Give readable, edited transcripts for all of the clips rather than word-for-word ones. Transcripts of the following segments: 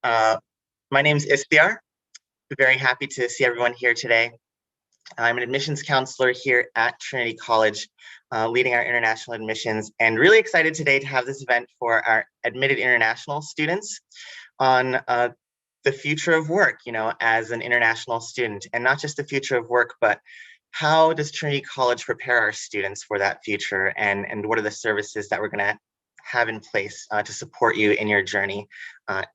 Uh, my name is Istiar. Very happy to see everyone here today. I'm an admissions counselor here at Trinity College, leading our international admissions, and really excited today to have this event for our admitted international students on the future of work, as an international student, and not just the future of work, but how does Trinity College prepare our students for that future, and what are the services that we're going to have in place to support you in your journey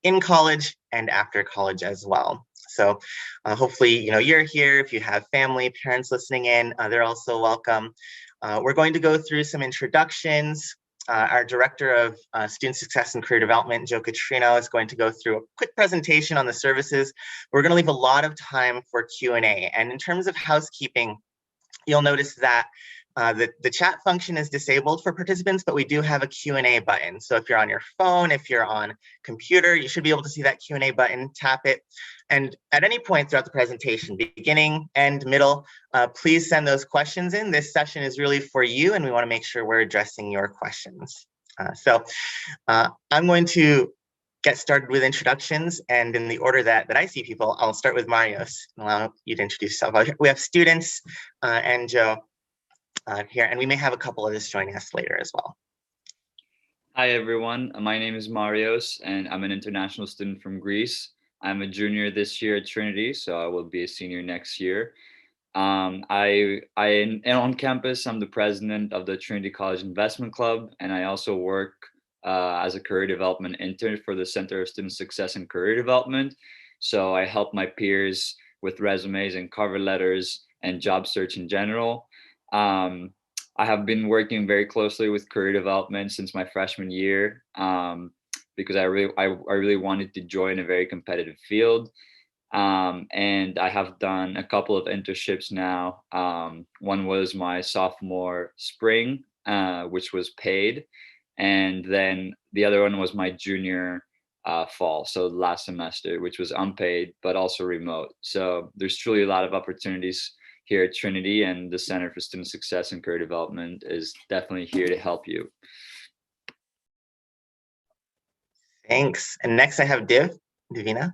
in college and after college as well. So hopefully, you're here. If you have family, parents listening in, they're also welcome. We're going to go through some introductions. Our Director of Student Success and Career Development, Joe Catrino, is going to go through a quick presentation on the services. We're going to leave a lot of time for Q&A. And in terms of housekeeping, you'll notice that the chat function is disabled for participants, but we do have a Q&A button. So if you're on your phone, if you're on computer, you should be able to see that Q&A button, tap it. And at any point throughout the presentation, beginning and middle, please send those questions in. This session is really for you, and we want to make sure we're addressing your questions. So I'm going to get started with introductions, and in the order that I see people, I'll start with Marios and allow you to introduce yourself. We have students and Joe here, and we may have a couple others joining us later as well. Hi, everyone. My name is Marios, and I'm an international student from Greece. I'm a junior this year at Trinity, so I will be a senior next year. And on campus, I'm the president of the Trinity College Investment Club, and I also work as a career development intern for the Center of Student Success and Career Development. So I help my peers with resumes and cover letters and job search in general. I have been working very closely with career development since my freshman year because I really wanted to join a very competitive field. And I have done a couple of internships now. One was my sophomore spring, which was paid. And then the other one was my junior fall, so last semester, which was unpaid, but also remote. So there's truly a lot of opportunities here at Trinity, and the Center for Student Success and Career Development is definitely here to help you. Thanks. And next I have Divina.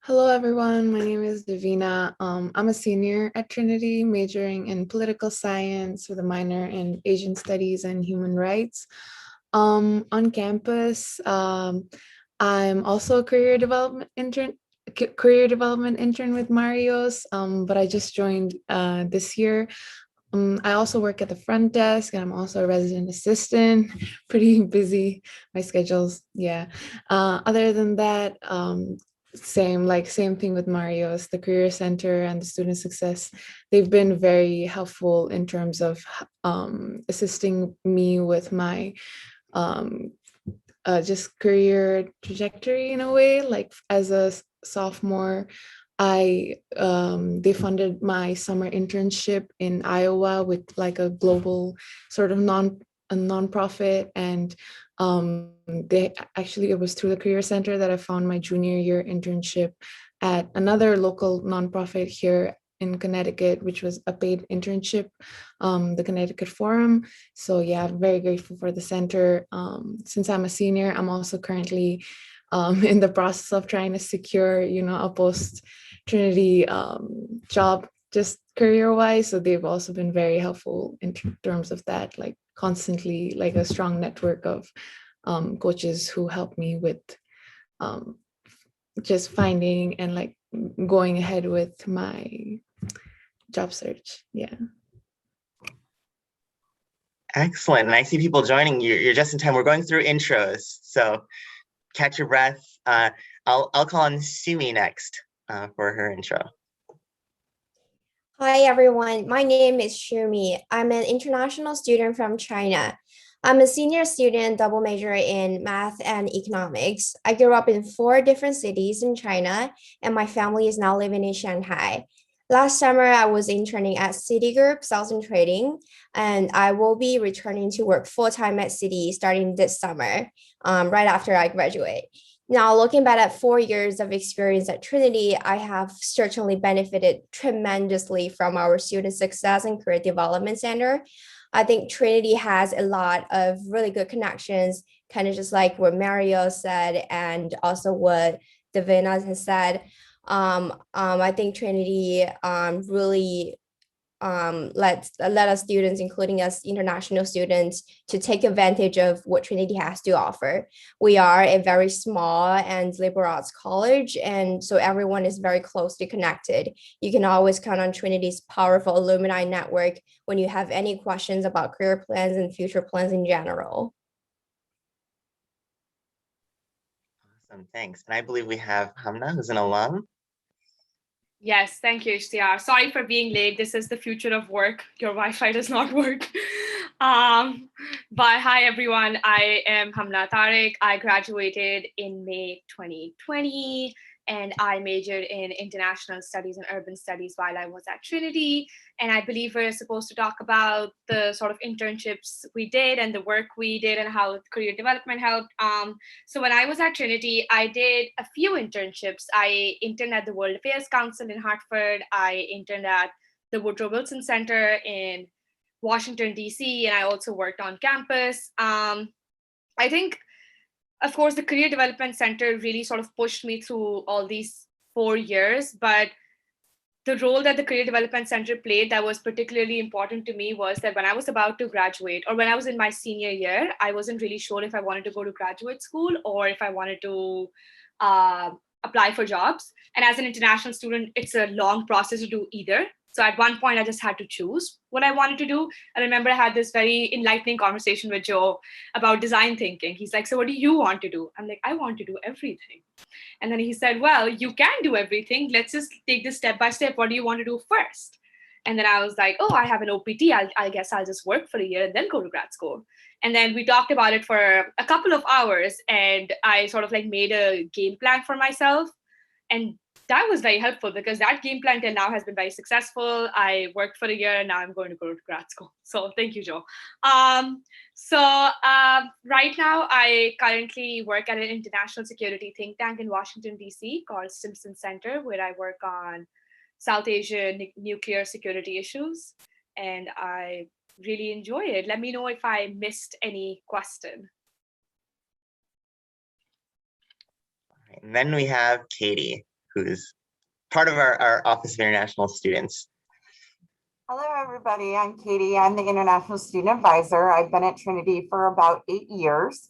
Hello, everyone. My name is Divina. I'm a senior at Trinity, majoring in political science with a minor in Asian studies and human rights. On campus, I'm also a career development intern with Marios, but I just joined this year. I also work at the front desk, and I'm also a resident assistant. Pretty busy, my schedule's, yeah. Other than that, same thing with Marios, the Career Center and the Student Success. They've been very helpful in terms of assisting me with my just career trajectory in a way. Like as a sophomore, they funded my summer internship in Iowa with like a global sort of nonprofit, and it was through the Career Center that I found my junior year internship at another local nonprofit here in Connecticut, which was a paid internship, the Connecticut Forum. So yeah, I'm very grateful for the center. Since I'm a senior, I'm also currently in the process of trying to secure, a post-Trinity job, just career-wise. So they've also been very helpful in terms of that, like constantly, like a strong network of coaches who help me with just finding and like going ahead with my job search. Yeah. Excellent. And I see people joining. You're just in time. We're going through intros, so catch your breath. I'll call on Sumi next for her intro. Hi, everyone. My name is Shumi. I'm an international student from China. I'm a senior student, double major in math and economics. I grew up in 4 different cities in China, and my family is now living in Shanghai. Last summer, I was interning at Citigroup Sales and Trading, and I will be returning to work full-time at Citi starting this summer, right after I graduate. Now, looking back at 4 years of experience at Trinity, I have certainly benefited tremendously from our Student Success and Career Development Center. I think Trinity has a lot of really good connections kind of just like what Mario said and also what Davina has said. I think Trinity really let us students, including us international students, to take advantage of what Trinity has to offer. We are a very small and liberal arts college, and so everyone is very closely connected. You can always count on Trinity's powerful alumni network when you have any questions about career plans and future plans in general. Awesome, thanks. And I believe we have Hamna, who's an alum. Yes, thank you, HDR. Sorry for being late. This is the future of work. Your Wi-Fi does not work. But hi, everyone. I am Hamna Tariq. I graduated in May 2020, and I majored in international studies and urban studies while I was at Trinity. And I believe we're supposed to talk about the sort of internships we did and the work we did and how career development helped. So when I was at Trinity, I did a few internships. I interned at the World Affairs Council in Hartford. I interned at the Woodrow Wilson Center in Washington, D.C., and I also worked on campus. I think, of course, the Career Development Center really sort of pushed me through all these 4 years, but the role that the Career Development Center played that was particularly important to me was that when I was about to graduate, or when I was in my senior year, I wasn't really sure if I wanted to go to graduate school or if I wanted to apply for jobs. And as an international student, it's a long process to do either. So at one point, I just had to choose what I wanted to do. I remember I had this very enlightening conversation with Joe about design thinking. He's like, so what do you want to do? I'm like, I want to do everything. And then he said, well, you can do everything. Let's just take this step by step. What do you want to do first? And then I was like, oh, I have an OPT. I guess I'll just work for a year and then go to grad school. And then we talked about it for a couple of hours. And I sort of like made a game plan for myself. And that was very helpful because that game plan till now has been very successful. I worked for a year and now I'm going to go to grad school. So thank you, Joe. Right now, I currently work at an international security think tank in Washington, D.C. called Stimson Center, where I work on South Asian nuclear security issues. And I really enjoy it. Let me know if I missed any question. And then we have Katie, who's part of our Office of International Students. Hello, everybody. I'm Katie. I'm the International Student Advisor. I've been at Trinity for about 8 years.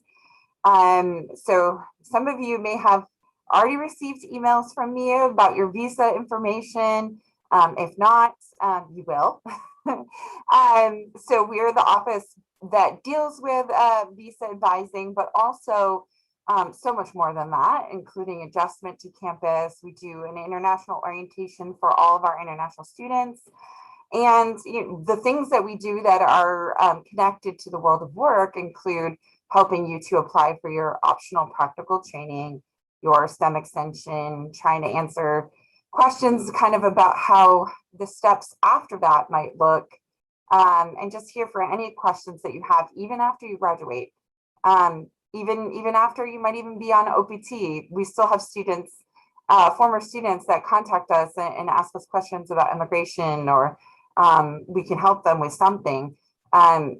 So some of you may have already received emails from me about your visa information. If not, you will. So we're the office that deals with visa advising, but also so much more than that, including adjustment to campus. We do an international orientation for all of our international students. And the things that we do that are connected to the world of work include helping you to apply for your optional practical training, your STEM extension, trying to answer questions kind of about how the steps after that might look, and just here for any questions that you have, even after you graduate. Even after you might even be on OPT, we still have students, former students that contact us and ask us questions about immigration, or we can help them with something.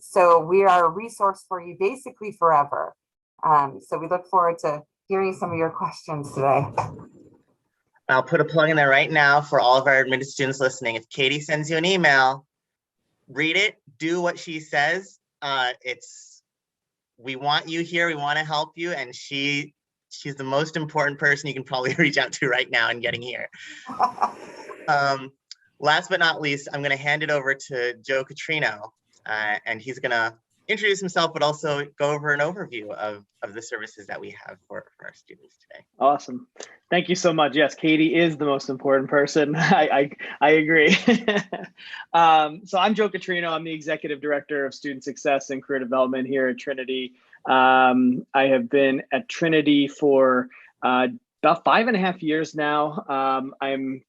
So we are a resource for you basically forever. So we look forward to hearing some of your questions today. I'll put a plug in there right now for all of our admitted students listening. If Katie sends you an email, read it, do what she says. We want you here, we want to help you, and she's the most important person you can probably reach out to right now in getting here. Last but not least, I'm going to hand it over to Joe Catrino, and he's going to introduce himself, but also go over an overview of the services that we have for our students today. Awesome. Thank you so much. Yes, Katie is the most important person. I agree. So I'm Joe Catrino. I'm the Executive Director of Student Success and Career Development here at Trinity. I have been at Trinity for about 5.5 years now. I'm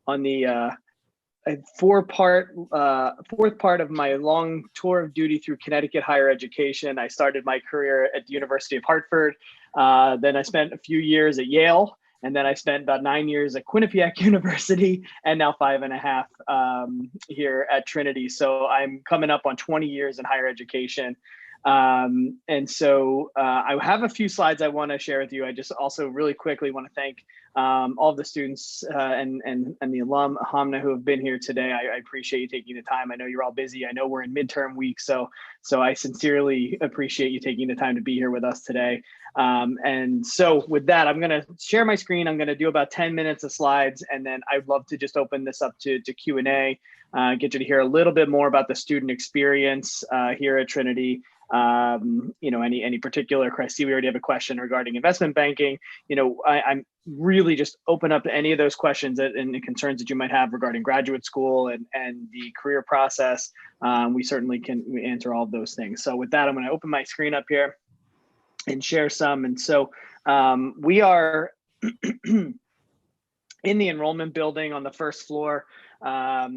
on the fourth part of my long tour of duty through Connecticut higher education. I started my career at the University of Hartford. Then I spent a few years at Yale, and then I spent about 9 years at Quinnipiac University, and now 5.5 here at Trinity. So I'm coming up on 20 years in higher education. And so I have a few slides I want to share with you. I just also really quickly want to thank all of the students and the alum Hamna who have been here today. I appreciate you taking the time. I know you're all busy. I know we're in midterm week, so I sincerely appreciate you taking the time to be here with us today. And so with that, I'm going to share my screen. I'm going to do about 10 minutes of slides, and then I'd love to just open this up to Q&A, get you to hear a little bit more about the student experience here at Trinity. Any particular, I see we already have a question regarding investment banking. I'm really just open up to any of those questions and the concerns that you might have regarding graduate school and the career process. We certainly can answer all of those things. So with that, I'm going to open my screen up here and share some. And so we are in the enrollment building on the first floor. For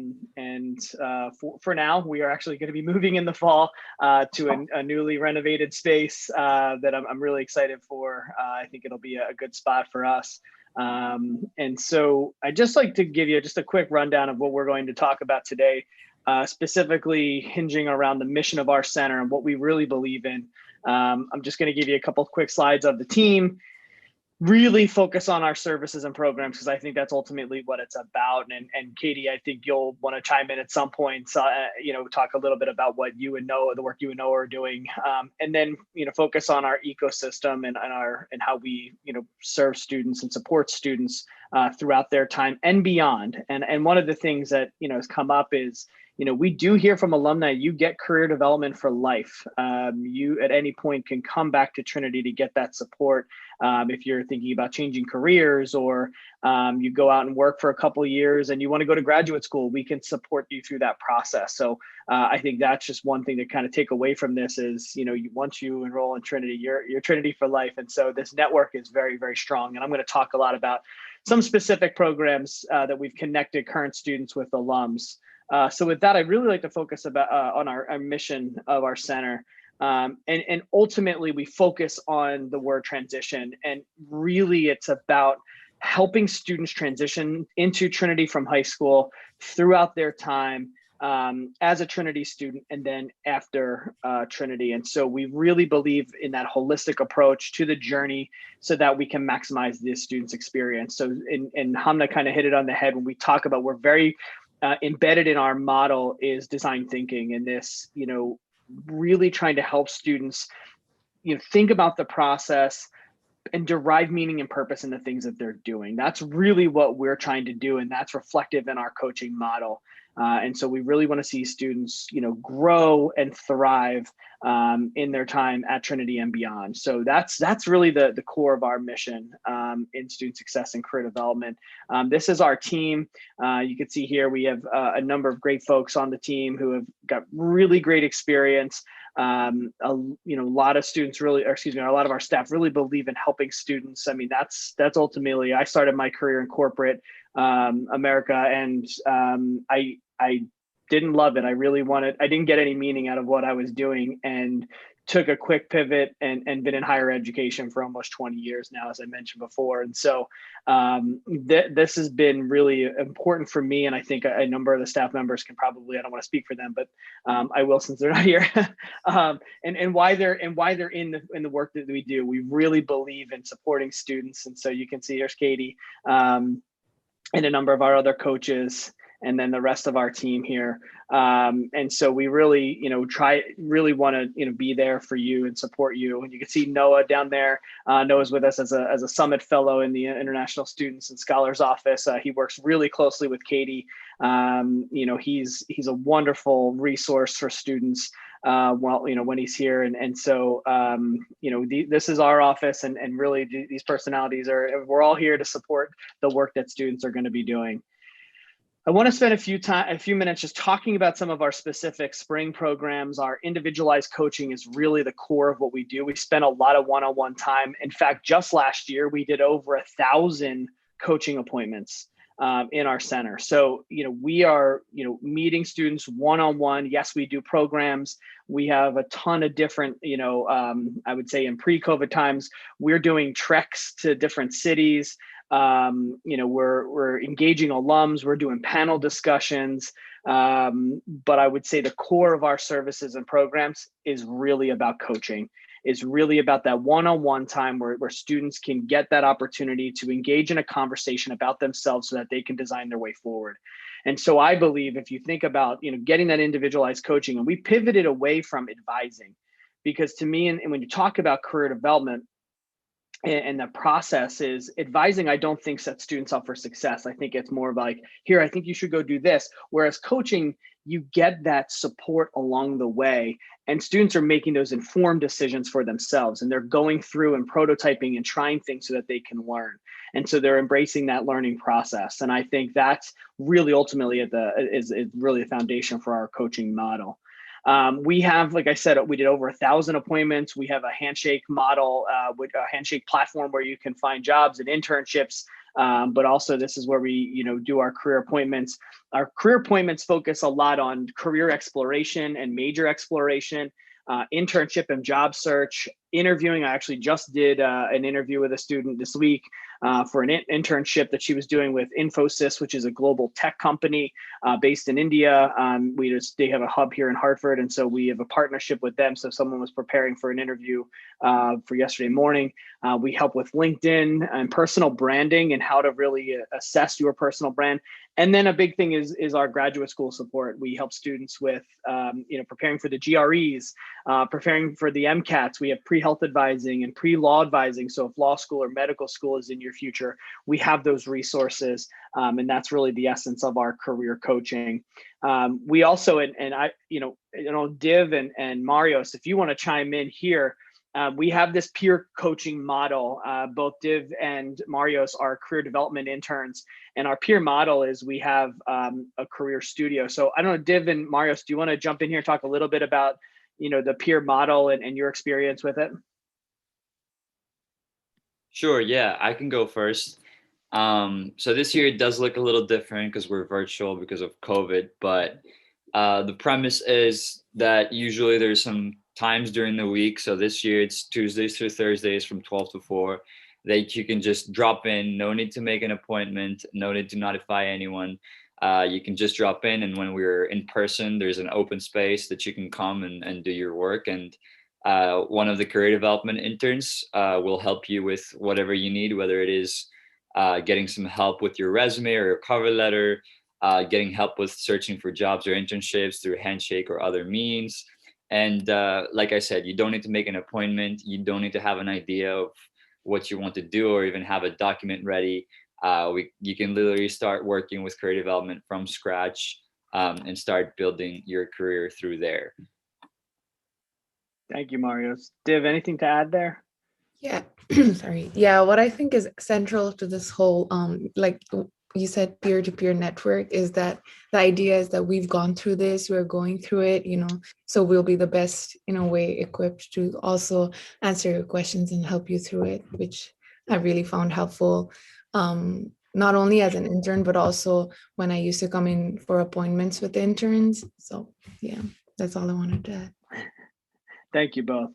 now, we are actually going to be moving in the fall to a newly renovated space that I'm really excited for. I think it'll be a good spot for us. And so I'd just like to give you just a quick rundown of what we're going to talk about today, specifically hinging around the mission of our center and what we really believe in. I'm just going to give you a couple of quick slides of the team. Really focus on our services and programs because I think that's ultimately what it's about. And Katie, I think you'll want to chime in at some point, talk a little bit about what you and Noah, the work you and Noah are doing, and then focus on our ecosystem and how we serve students and support students throughout their time and beyond. And one of the things that has come up is we do hear from alumni, you get career development for life. You at any point can come back to Trinity to get that support. If you're thinking about changing careers or you go out and work for a couple of years and you want to go to graduate school, we can support you through that process. So I think that's just one thing to kind of take away from this is, once you enroll in Trinity, you're Trinity for life. And so this network is very, very strong. And I'm going to talk a lot about some specific programs that we've connected current students with alums. So with that, I'd really like to focus on our mission of our center. And ultimately, we focus on the word transition. And really, it's about helping students transition into Trinity from high school throughout their time as a Trinity student and then after Trinity. And so we really believe in that holistic approach to the journey so that we can maximize the student's experience. So and Hamna kind of hit it on the head when we talk about we're very embedded in our model is design thinking and this, really trying to help students, think about the process and derive meaning and purpose in the things that they're doing. That's really what we're trying to do. And that's reflective in our coaching model. And so we really want to see students, grow and thrive in their time at Trinity and beyond. So that's really the core of our mission in student success and career development. This is our team. You can see here we have a number of great folks on the team who have got really great experience. A lot of students really, a lot of our staff really believe in helping students. I mean, that's ultimately, I started my career in corporate America, and I didn't love it. I didn't get any meaning out of what I was doing and took a quick pivot and been in higher education for almost 20 years now, as I mentioned before. And so this has been really important for me. And I think a number of the staff members can probably, I don't want to speak for them, but I will since they're not here. and why they're in the work that we do. We really believe in supporting students. And so you can see here's Katie and a number of our other coaches, and then the rest of our team here. And so we really, want to, be there for you and support you. And you can see Noah down there. Noah's with us as a Summit Fellow in the International Students and Scholars Office. He works really closely with Katie. He's a wonderful resource for students when he's here. And so, this is our office and really these personalities we're all here to support the work that students are going to be doing. I want to spend a few minutes just talking about some of our specific spring programs. Our individualized coaching is really the core of what we do. We spend a lot of one-on-one time. In fact, just last year, we did over 1,000 coaching appointments in our center. So, we are, meeting students one-on-one. Yes, we do programs. We have a ton of different, I would say in pre-COVID times, we're doing treks to different cities. We're engaging alums, we're doing panel discussions. But I would say the core of our services and programs is really about coaching, is really about that one-on-one time where students can get that opportunity to engage in a conversation about themselves so that they can design their way forward. And so I believe if you think about, getting that individualized coaching, and we pivoted away from advising, because to me, and when you talk about career development, and the process is advising, I don't think sets students up for success. I think it's more of like, here, I think you should go do this. Whereas coaching, you get that support along the way, and students are making those informed decisions for themselves, and they're going through and prototyping and trying things so that they can learn. And so they're embracing that learning process. And I think that's really ultimately is really a foundation for our coaching model. We have, like I said, we did over 1,000 appointments. We have a handshake model, with a handshake platform where you can find jobs and internships. But also this is where we, do our career appointments. Our career appointments focus a lot on career exploration and major exploration, internship and job search, interviewing. I actually just did an interview with a student this week for an internship that she was doing with Infosys, which is a global tech company based in India. They have a hub here in Hartford, and so we have a partnership with them. So someone was preparing for an interview for yesterday morning. We help with LinkedIn and personal branding and how to really assess your personal brand. And then a big thing is our graduate school support. We help students with preparing for the GREs, preparing for the MCATs. We have pre-health advising and pre-law advising. So if law school or medical school is in your future, we have those resources. And that's really the essence of our career coaching. We also, and I, Div and Marios, if you want to chime in here, we have this peer coaching model. Both Div and Marios are career development interns, and our peer model is we have a career studio. So I don't know, Div and Marios, do you want to jump in here and talk a little bit about the peer model and your experience with it? Sure, yeah, I can go first. So this year it does look a little different because we're virtual because of COVID, but the premise is that usually there's some times during the week. So this year it's Tuesdays through Thursdays from 12 to 4 that you can just drop in. No need to make an appointment, no need to notify anyone. You can just drop in, and when we're in person, there's an open space that you can come and do your work. And one of the career development interns will help you with whatever you need, whether it is getting some help with your resume or your cover letter, getting help with searching for jobs or internships through Handshake or other means. And like I said, you don't need to make an appointment. You don't need to have an idea of what you want to do or even have a document ready. You can literally start working with career development from scratch and start building your career through there. Thank you, Marios. Div, anything to add there? Yeah, sorry. Yeah, what I think is central to this whole, like you said, peer-to-peer network is that the idea is that we've gone through this, we're going through it, so we'll be the best, in a way, equipped to also answer your questions and help you through it, which I really found helpful, not only as an intern, but also when I used to come in for appointments with interns. So yeah, that's all I wanted to add. Thank you both.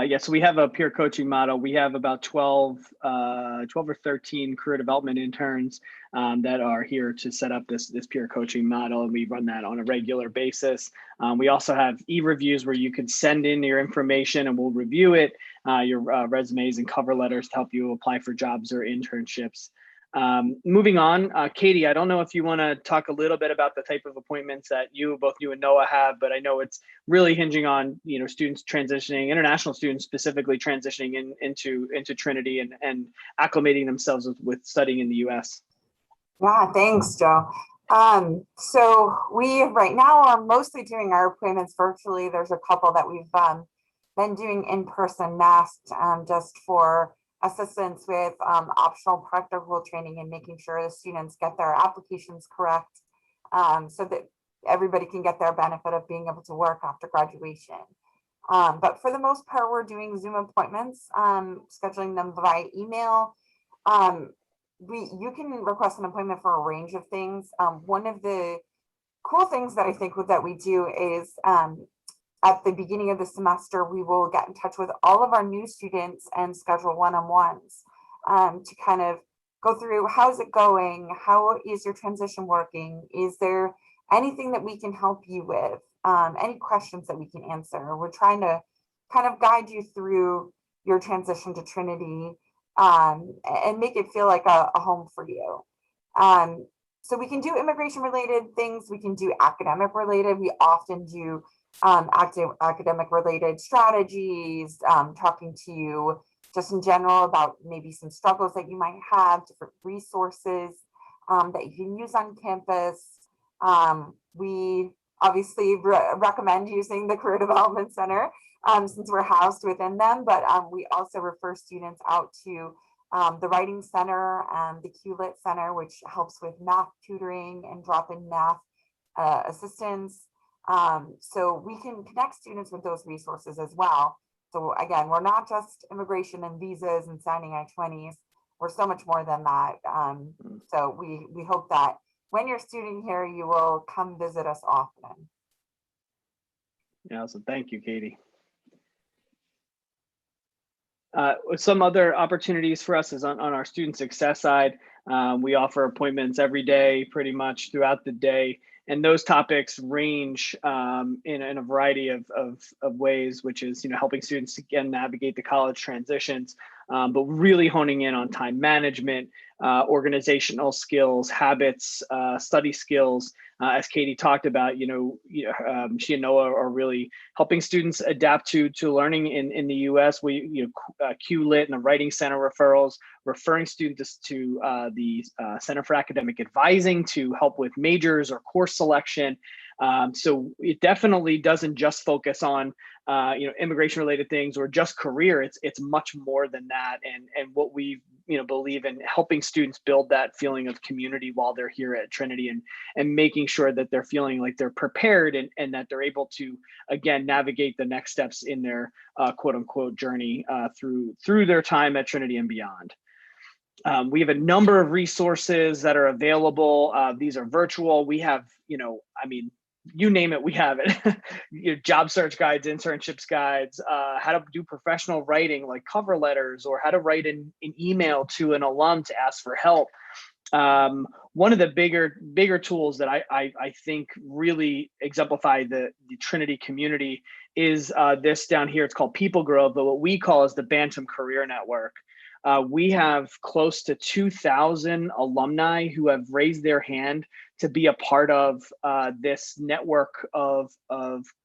Yes, we have a peer coaching model. We have about 12 or 13 career development interns that are here to set up this peer coaching model, and we run that on a regular basis. We also have e-reviews where you can send in your information and we'll review it, your resumes and cover letters to help you apply for jobs or internships. Moving on, Katie, I don't know if you want to talk a little bit about the type of appointments that both you and Noah have, but I know it's really hinging on students transitioning, international students specifically transitioning into Trinity and acclimating themselves with studying in the U.S. Yeah, thanks, Joe. So we right now are mostly doing our appointments virtually. There's a couple that we've been doing in person, masked, just for assistance with optional practical training and making sure the students get their applications correct, so that everybody can get their benefit of being able to work after graduation. But for the most part, we're doing Zoom appointments, scheduling them via email. You can request an appointment for a range of things. One of the cool things that I think that we do is at the beginning of the semester, we will get in touch with all of our new students and schedule one-on-ones to kind of go through, how's it going? How is your transition working? Is there anything that we can help you with, any questions that we can answer. We're trying to kind of guide you through your transition to Trinity, and make it feel like a home for you. So we can do immigration related things. We can do academic related. We often do academic related strategies, talking to you just in general about maybe some struggles that you might have, different resources that you can use on campus. We obviously recommend using the Career Development Center since we're housed within them, but we also refer students out to the Writing Center and the QLit Center, which helps with math tutoring and drop-in math assistance. So we can connect students with those resources as well. So again, we're not just immigration and visas and signing I-20s. We're so much more than that. So we hope that when you're a student here, you will come visit us often. Yeah, so thank you, Katie. Some other opportunities for us is on our student success side. We offer appointments every day, pretty much throughout the day. And those topics range in a variety of ways, which is, helping students again navigate the college transitions, but really honing in on time management, organizational skills, habits, study skills. As Katie talked about, she and Noah are really helping students adapt to learning in the U.S. We, QLit and the Writing Center referrals, referring students to the Center for Academic Advising to help with majors or course selection. So it definitely doesn't just focus on immigration related things or just career. It's much more than that, and what we believe in helping students build that feeling of community while they're here at Trinity, and making sure that they're feeling like they're prepared and that they're able to again navigate the next steps in their quote unquote journey through their time at Trinity and beyond. We have a number of resources that are available. These are virtual. We have, you name it, we have it. Job search guides, internships guides, how to do professional writing like cover letters, or how to write an email to an alum to ask for help. One of the bigger tools that I think really exemplify the Trinity community is this down here. It's called People Grow, but what we call is the Bantam Career Network. We have close to 2,000 alumni who have raised their hand to be a part of this network of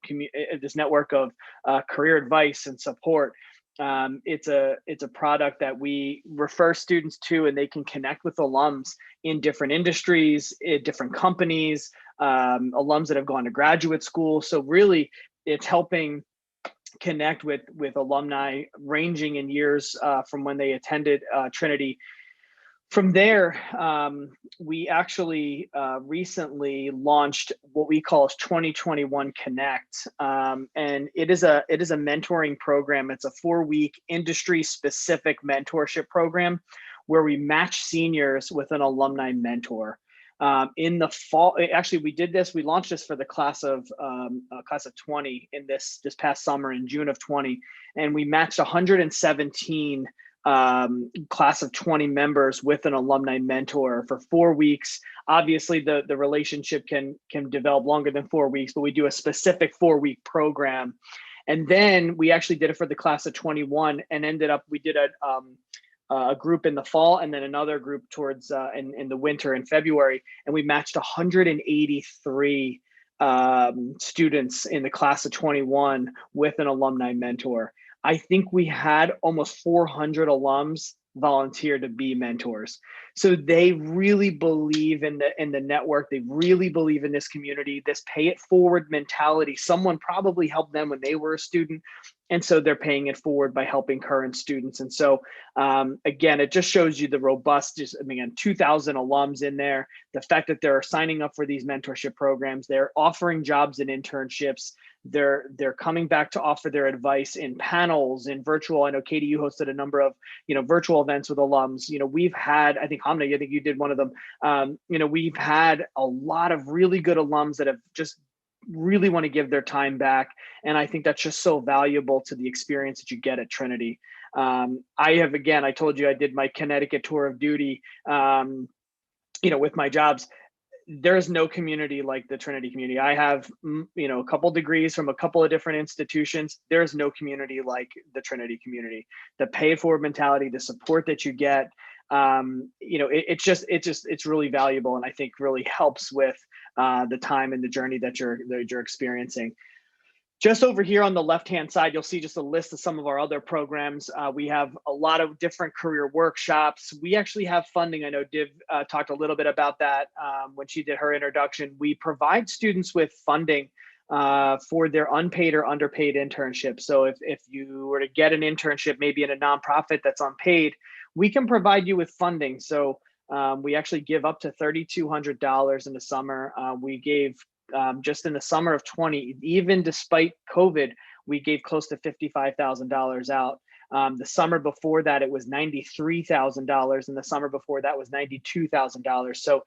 career advice and support. It's a product that we refer students to, and they can connect with alums in different industries, in different companies, alums that have gone to graduate school. So really, it's helping connect with alumni ranging in years from when they attended Trinity. From there, we actually recently launched what we call 2021 Connect, and it is a mentoring program. It's a 4-week industry-specific mentorship program where we match seniors with an alumni mentor. In the fall, actually, we launched this for the class of 20 in this past summer in June of 20, and we matched 117 class of 20 members with an alumni mentor for 4 weeks. Obviously, the relationship can develop longer than 4 weeks, but we do a specific 4-week program. And then we actually did it for the class of 21, and we did a group in the fall, and then another group towards in the winter in February, and we matched 183 students in the class of 21 with an alumni mentor. I think we had almost 400 alums volunteer to be mentors. So they really believe in the network. They really believe in this community, this pay it forward mentality. Someone probably helped them when they were a student, and so they're paying it forward by helping current students. And so again, it just shows you the robust, 2,000 alums in there, the fact that they're signing up for these mentorship programs, they're offering jobs and internships, they're coming back to offer their advice in panels, in virtual. I know, Katie, you hosted a number of virtual events with alums. We've had, I think Hamna, I think you did one of them. We've had a lot of really good alums that have just really want to give their time back, and I think that's just so valuable to the experience that you get at Trinity. I told you I did my Connecticut tour of duty, with my jobs. there's no community like the Trinity community. I have, a couple degrees from a couple of different institutions. There's no community like the Trinity community. The pay it forward mentality, the support that you get, it's really valuable, and I think really helps with the time and the journey that you're experiencing. Just over here on the left-hand side, you'll see just a list of some of our other programs. We have a lot of different career workshops. We actually have funding. I know Div talked a little bit about that when she did her introduction. We provide students with funding for their unpaid or underpaid internships. So if you were to get an internship, maybe in a nonprofit that's unpaid, we can provide you with funding. So we actually give up to $3,200 in the summer. We gave just in the summer of 20, even despite COVID, we gave close to $55,000 out. The summer before that, it was $93,000, and the summer before that was $92,000. So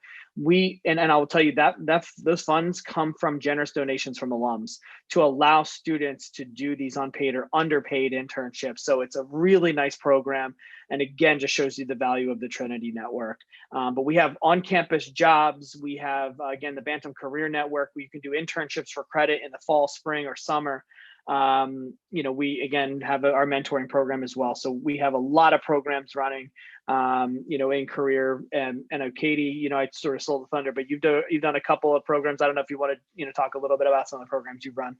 and I will tell you that those funds come from generous donations from alums to allow students to do these unpaid or underpaid internships. So it's a really nice program, and again, just shows you the value of the Trinity network. But we have on-campus jobs. We have again the Bantam Career Network, where you can do internships for credit in the fall, spring, or summer. We again have our mentoring program as well. So we have a lot of programs running, in career. And Katie, I sort of stole the thunder, but you've done a couple of programs. I don't know if you want to, talk a little bit about some of the programs you've run.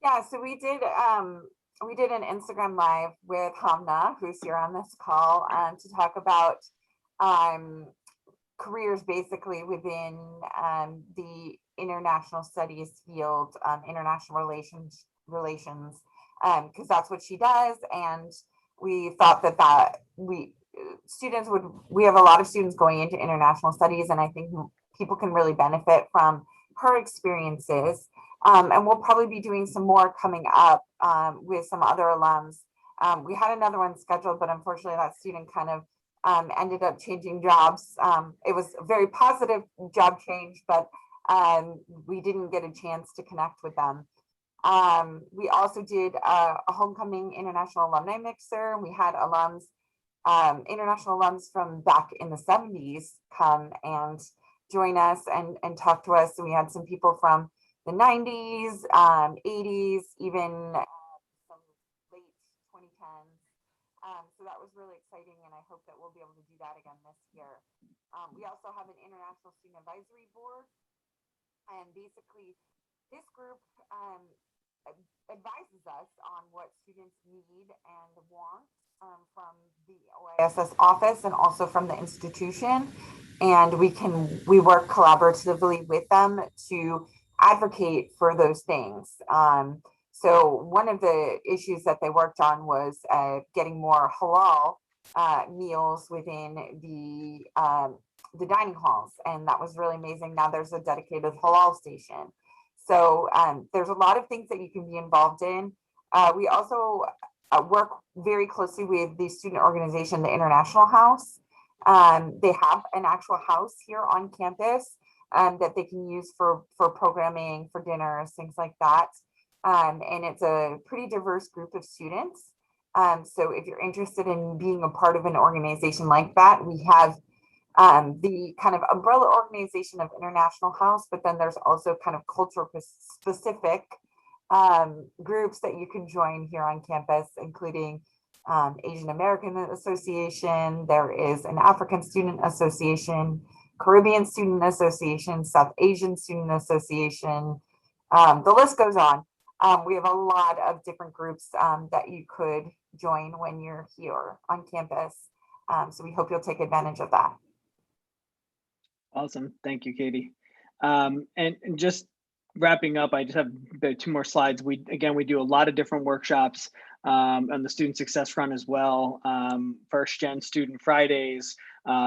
Yeah, so we did an Instagram live with Hamna, who's here on this call, to talk about careers basically within the international studies field, international relations, because that's what she does. And we thought that we have a lot of students going into international studies, and I think people can really benefit from her experiences. And we'll probably be doing some more coming up with some other alums. We had another one scheduled, but unfortunately that student kind of ended up changing jobs. It was a very positive job change, but we didn't get a chance to connect with them. We also did a homecoming international alumni mixer. We had alums, international alums from back in the 70s come and join us and talk to us. So we had some people from the 90s, 80s, even some late 2010s. So that was really exciting, and I hope that we'll be able to do that again this year. We also have an International Student Advisory Board, and basically this group advises us on what students need and want from the OISS office and also from the institution, and we work collaboratively with them to advocate for those things. So one of the issues that they worked on was getting more halal meals within the dining halls, and that was really amazing. Now there's a dedicated halal station. So there's a lot of things that you can be involved in. We also work very closely with the student organization, the International House. They have an actual house here on campus that they can use for programming, for dinners, things like that. And it's a pretty diverse group of students. So if you're interested in being a part of an organization like that, we have the kind of umbrella organization of International House, but then there's also kind of culture specific groups that you can join here on campus, including Asian American Association. There is an African Student Association, Caribbean Student Association, South Asian Student Association. The list goes on. We have a lot of different groups that you could join when you're here on campus. So we hope you'll take advantage of that. Awesome. Thank you, Katie. And just wrapping up, I just have 2 more slides. We do a lot of different workshops on the student success front as well. First Gen Student Fridays,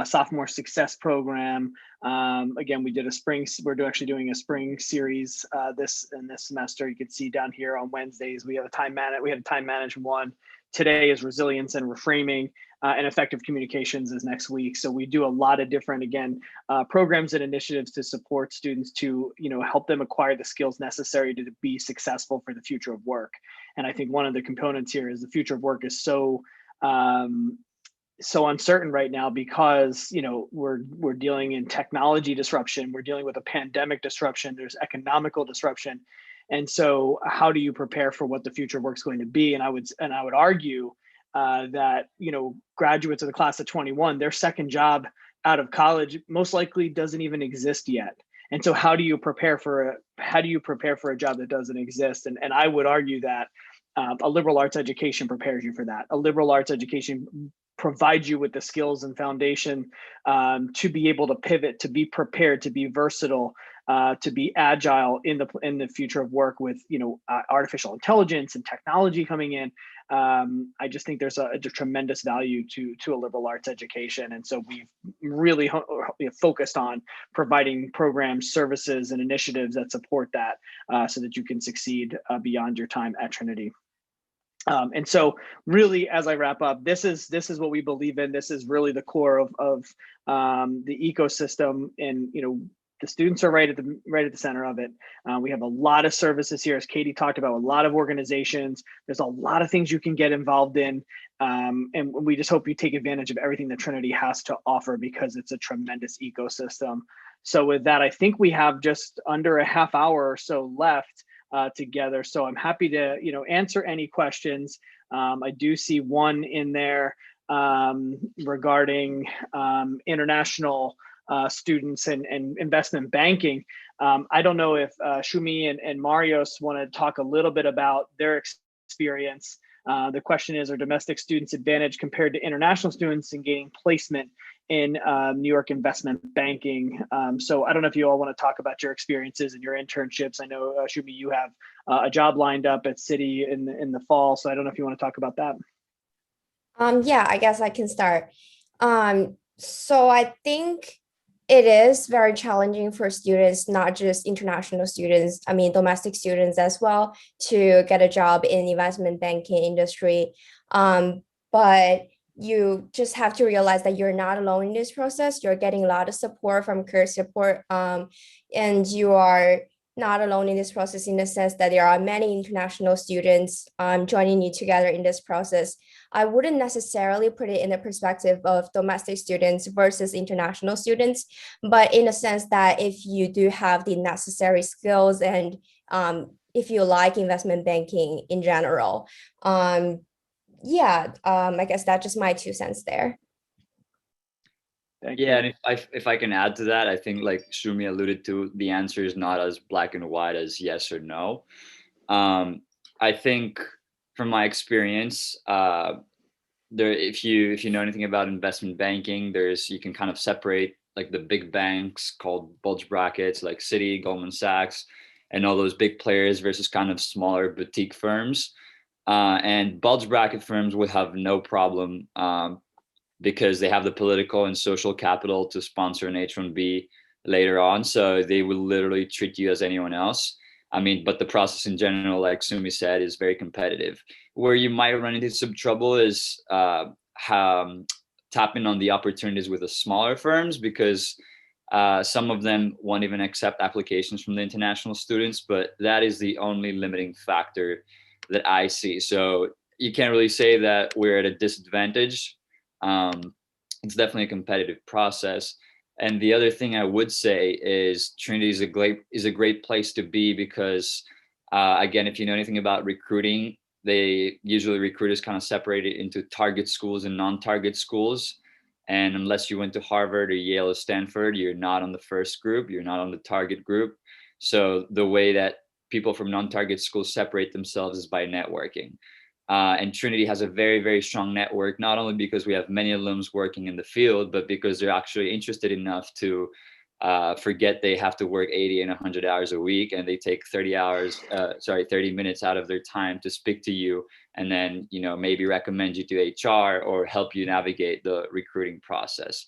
Sophomore Success Program. Again, we're actually doing a spring series this semester. You can see down here on Wednesdays, we have a time management one. Today is resilience and reframing, and effective communications is next week. So we do a lot of different, programs and initiatives to support students to, help them acquire the skills necessary to be successful for the future of work. And I think one of the components here is the future of work is so so uncertain right now because, you know, we're dealing in technology disruption, we're dealing with a pandemic disruption, there's economical disruption. And so how do you prepare for what the future work's going to be? And I would argue that, you know, graduates of the class of 21, their second job out of college most likely doesn't even exist yet. And so how do you prepare for a job that doesn't exist? And I would argue that a liberal arts education prepares you for that. A liberal arts education provides you with the skills and foundation to be able to pivot, to be prepared, to be versatile, to be agile in the future of work with, you know, artificial intelligence and technology coming in. I just think there's a tremendous value to a liberal arts education, and so we've really focused on providing programs, services, and initiatives that support that, so that you can succeed beyond your time at Trinity. And so really, as I wrap up, this is what we believe in. This is really the core of the ecosystem, and, you know, the students are right at the center of it. We have a lot of services here, as Katie talked about, a lot of organizations. There's a lot of things you can get involved in. And we just hope you take advantage of everything that Trinity has to offer, because it's a tremendous ecosystem. So with that, I think we have just under a half hour or so left together. So I'm happy to, you know, answer any questions. I do see one in there regarding international students and investment banking. I don't know if Shumi and Marios want to talk a little bit about their experience. The question is, are domestic students advantaged compared to international students in gaining placement in New York investment banking? So I don't know if you all want to talk about your experiences and your internships. I know, Shumi, you have a job lined up at Citi in the fall. So I don't know if you want to talk about that. Yeah, I guess I can start. So I think it is very challenging for students, not just international students, I mean, domestic students as well, to get a job in investment banking industry. But you just have to realize that you're not alone in this process. You're getting a lot of support from career support, and you are not alone in this process in the sense that there are many international students joining you together in this process. I wouldn't necessarily put it in the perspective of domestic students versus international students, but in a sense that if you do have the necessary skills and if you like investment banking in general, I guess that's just my 2 cents there. Thank Yeah, you. and if I can add to that, I think, like Shumi alluded to, the answer is not as black and white as yes or no. I think from my experience, there, if you know anything about investment banking, you can kind of separate like the big banks called bulge brackets, like Citi, Goldman Sachs, and all those big players versus kind of smaller boutique firms. And bulge bracket firms would have no problem because they have the political and social capital to sponsor an H-1B later on. So they will literally treat you as anyone else. I mean, but the process in general, like Sumi said, is very competitive. Where you might run into some trouble is tapping on the opportunities with the smaller firms, because some of them won't even accept applications from the international students, but that is the only limiting factor that I see. So you can't really say that we're at a disadvantage. It's definitely a competitive process. And the other thing I would say is Trinity is a great place to be, because again, if you know anything about recruiting, recruiters kind of separate it into target schools and non-target schools. And unless you went to Harvard or Yale or Stanford, you're not on the first group, you're not on the target group. So the way that people from non-target schools separate themselves is by networking. And Trinity has a very, very strong network, not only because we have many alums working in the field, but because they're actually interested enough to forget they have to work 80 and 100 hours a week, and they take 30 minutes out of their time to speak to you, and then, you know, maybe recommend you to HR or help you navigate the recruiting process.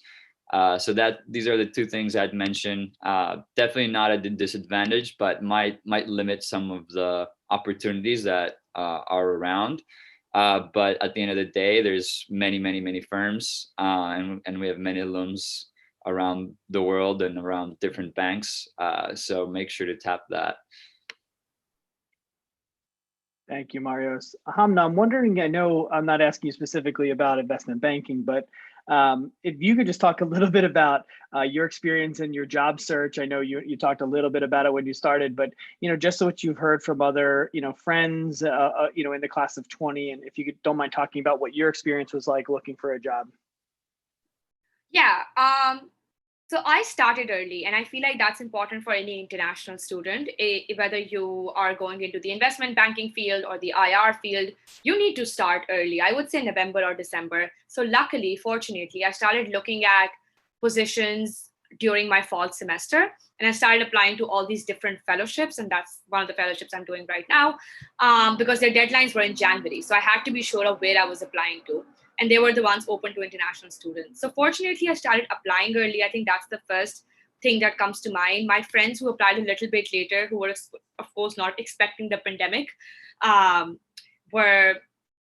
So these are the 2 things I'd mention. Definitely not at a disadvantage, but might limit some of the opportunities that are around. But at the end of the day, there's many firms, and we have many alums around the world and around different banks. So make sure to tap that. Thank you, Marios. Hamna, I'm wondering, I know I'm not asking you specifically about investment banking, but if you could just talk a little bit about your experience in your job search. I know you talked a little bit about it when you started, but just what you've heard from other friends in the class of 20, and if you don't mind talking about what your experience was like looking for a job. Yeah. So I started early, and I feel like that's important for any international student. Whether you are going into the investment banking field or the IR field, you need to start early. I would say November or December. So luckily, fortunately, I started looking at positions during my fall semester, and I started applying to all these different fellowships, and that's one of the fellowships I'm doing right now, because their deadlines were in January. So I had to be sure of where I was applying to, and they were the ones open to international students. So fortunately, I started applying early. I think that's the first thing that comes to mind. My friends who applied a little bit later, who were of course not expecting the pandemic,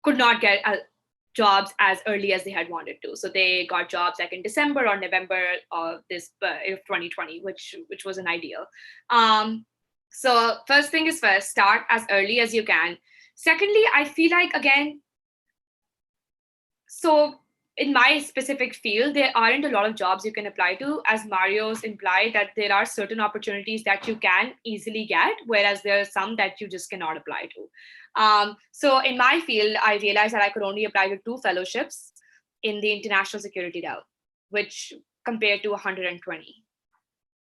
could not get jobs as early as they had wanted to. So they got jobs like in December or November of 2020, which was an ideal. So first thing is first, start as early as you can. Secondly, I feel like, again, so in my specific field, there aren't a lot of jobs you can apply to. As Mario's implied, that there are certain opportunities that you can easily get, whereas there are some that you just cannot apply to. So in my field, I realized that I could only apply to 2 fellowships in the international security realm, which compared to 120,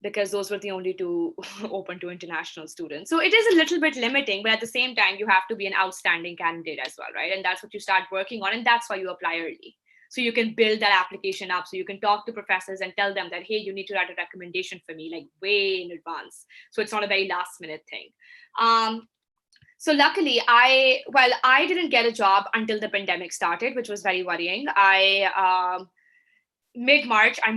because those were the only 2 open to international students. So it is a little bit limiting, but at the same time, you have to be an outstanding candidate as well, right? And that's what you start working on, and that's why you apply early. So you can build that application up. So you can talk to professors and tell them that, hey, you need to write a recommendation for me, like way in advance. So it's not a very last minute thing. So luckily, I didn't get a job until the pandemic started, which was very worrying. Mid-March, I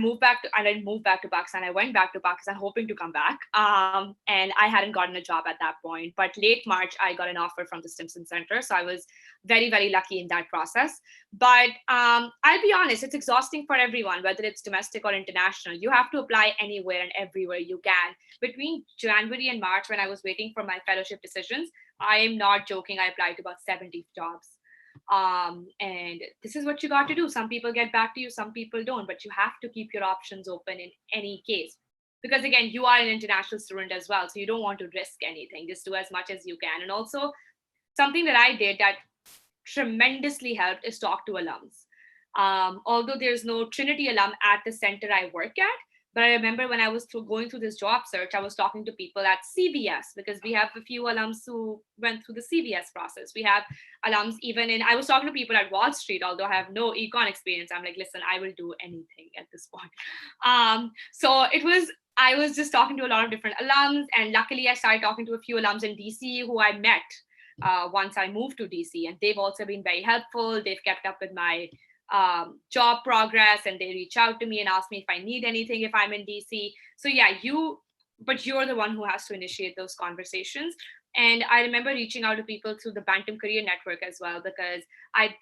didn't move back to Pakistan. I went back to Pakistan hoping to come back. And I hadn't gotten a job at that point. But late March, I got an offer from the Stimson Center. So I was very, very lucky in that process. But I'll be honest, it's exhausting for everyone, whether it's domestic or international. You have to apply anywhere and everywhere you can. Between January and March, when I was waiting for my fellowship decisions, I am not joking, I applied to about 70 jobs. And this is what you got to do. Some people get back to you, some people don't, but you have to keep your options open in any case. Because again, you are an international student as well, so you don't want to risk anything. Just do as much as you can. And also, something that I did that tremendously helped is talk to alums. Although there's no Trinity alum at the center I work at, but I remember when I was going through this job search, I was talking to people at CBS, because we have a few alums who went through the CBS process. We have alums I was talking to people at Wall Street, although I have no econ experience. I'm like, listen, I will do anything at this point. I was just talking to a lot of different alums, and luckily I started talking to a few alums in DC who I met once I moved to DC, and they've also been very helpful. They've kept up with my job progress, and they reach out to me and ask me if I need anything if I'm in DC. So yeah, you're the one who has to initiate those conversations. And I remember reaching out to people through the Bantam Career Network as well, because I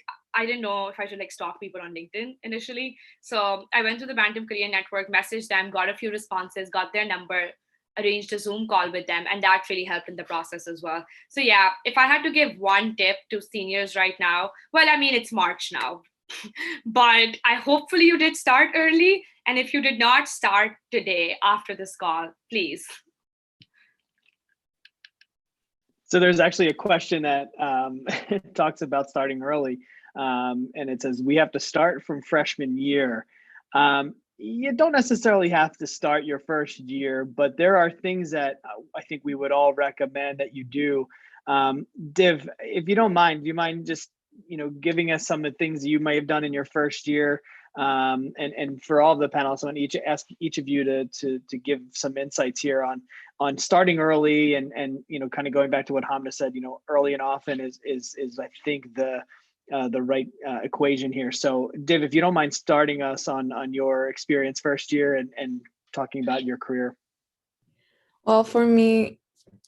didn't know if I should stalk people on LinkedIn initially. So I went to the Bantam Career Network, messaged them, got a few responses, got their number, arranged a Zoom call with them, and that really helped in the process as well. So yeah, if I had to give one tip to seniors right now, well, I mean, it's March now, but hopefully you did start early. And if you did not start today after this call, please. So there's actually a question that talks about starting early. And it says, we have to start from freshman year. You don't necessarily have to start your first year, but there are things that I think we would all recommend that you do. Div, if you don't mind, do you mind just giving us some of the things you may have done in your first year, and for all of the panelists, I want ask each of you to give some insights here on starting early and kind of going back to what Hamna said. Early and often is I think the right equation here. So Div, if you don't mind starting us on your experience first year and talking about your career. Well, for me,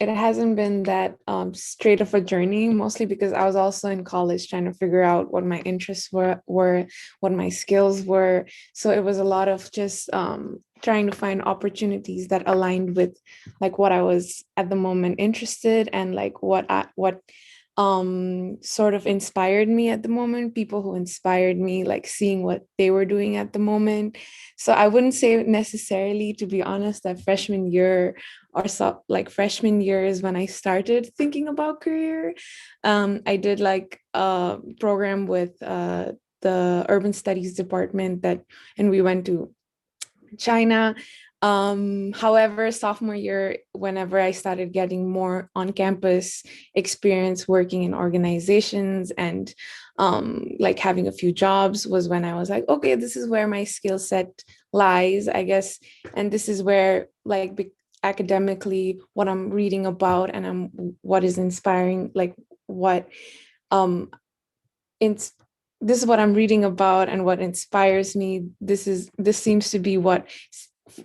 it hasn't been that straight of a journey, mostly because I was also in college trying to figure out what my interests were, what my skills were. So it was a lot of just trying to find opportunities that aligned with like what I was at the moment interested and like what sort of inspired me at the moment, people who inspired me, like seeing what they were doing at the moment. So I wouldn't say necessarily, to be honest, that freshman year or so, like freshman year is when I started thinking about career. I did like a program with the urban studies department and we went to China. However, sophomore year, whenever I started getting more on campus experience working in organizations and like having a few jobs was when I was like, okay, this is where my skill set lies, I guess. And this is where like academically what I'm reading about and what is inspiring, like what um in this is what I'm reading about and what inspires me. This seems to be what,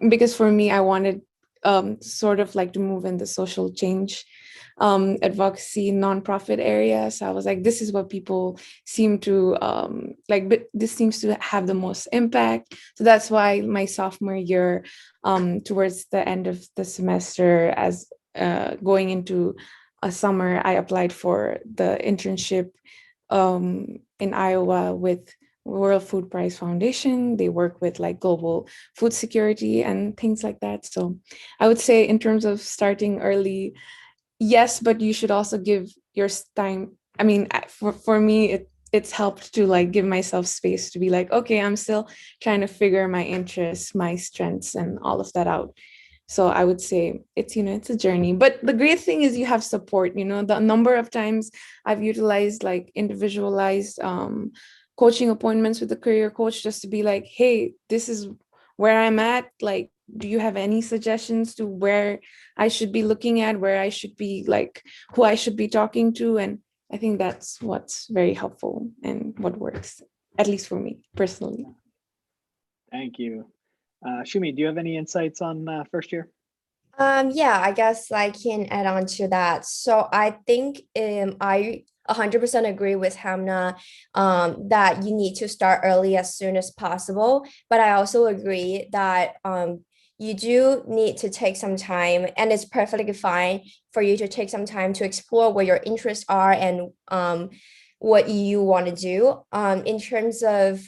because for me, I wanted sort of like to move in the social change advocacy nonprofit area. So I was like, this is what people seem to like, but this seems to have the most impact. So that's why my sophomore year, towards the end of the semester, as going into a summer, I applied for the internship in Iowa with World Food Prize Foundation. They work with like global food security and things like that. So I would say in terms of starting early, yes, but you should also give your time. I mean, for me, it's helped to like give myself space to be like, okay, I'm still trying to figure my interests, my strengths, and all of that out. So I would say it's a journey. But the great thing is you have support. The number of times I've utilized like individualized coaching appointments with a career coach just to be like, hey, this is where I'm at. Like, do you have any suggestions to where I should be looking at, where I should be like, who I should be talking to? And I think that's what's very helpful and what works, at least for me personally. Thank you. Shumi, do you have any insights on first year? Yeah, I guess I can add on to that. So I think I 100% agree with Hamna that you need to start early as soon as possible. But I also agree that you do need to take some time, and it's perfectly fine for you to take some time to explore what your interests are and what you want to do. In terms of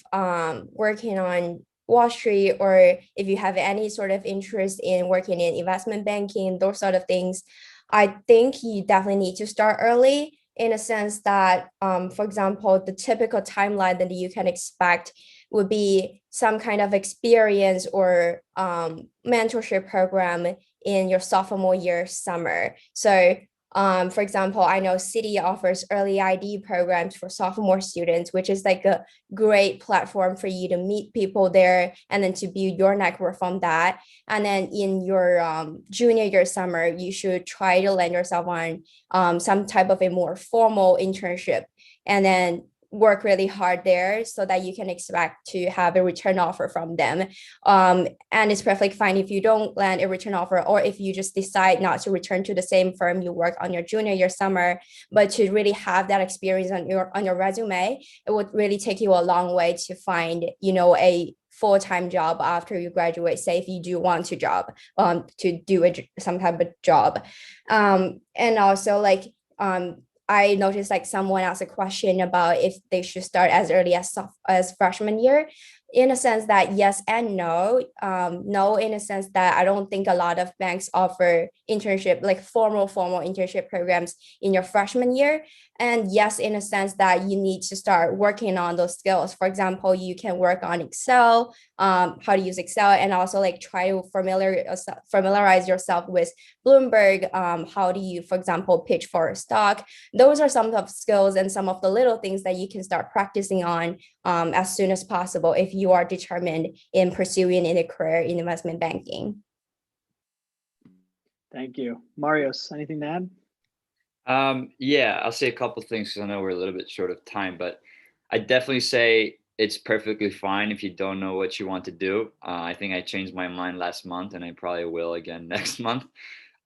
working on Wall Street, or if you have any sort of interest in working in investment banking, those sort of things, I think you definitely need to start early, in a sense that, for example, the typical timeline that you can expect would be some kind of experience or mentorship program in your sophomore year summer. So for example, I know City offers early ID programs for sophomore students, which is like a great platform for you to meet people there and then to build your network from that. And then in your junior year summer, you should try to land yourself on some type of a more formal internship, and then work really hard there so that you can expect to have a return offer from them. And it's perfectly fine if you don't land a return offer, or if you just decide not to return to the same firm you work on your junior year summer, but to really have that experience on your resume. It would really take you a long way to find, a full-time job after you graduate, say if you do want to do some type of job. And also like I noticed like someone asked a question about if they should start as early as freshman year, in a sense that yes and no. No, in a sense that I don't think a lot of banks offer internship, like formal internship programs in your freshman year. And yes, in a sense that you need to start working on those skills. For example, you can work on Excel, how to use Excel, and also like try to familiarize yourself with Bloomberg. How do you, for example, pitch for a stock? Those are some of skills and some of the little things that you can start practicing on as soon as possible if you are determined in pursuing a career in investment banking. Thank you. Marios, anything to add? Yeah, I'll say a couple things because I know we're a little bit short of time, but I definitely say it's perfectly fine if you don't know what you want to do. I think I changed my mind last month, and I probably will again next month.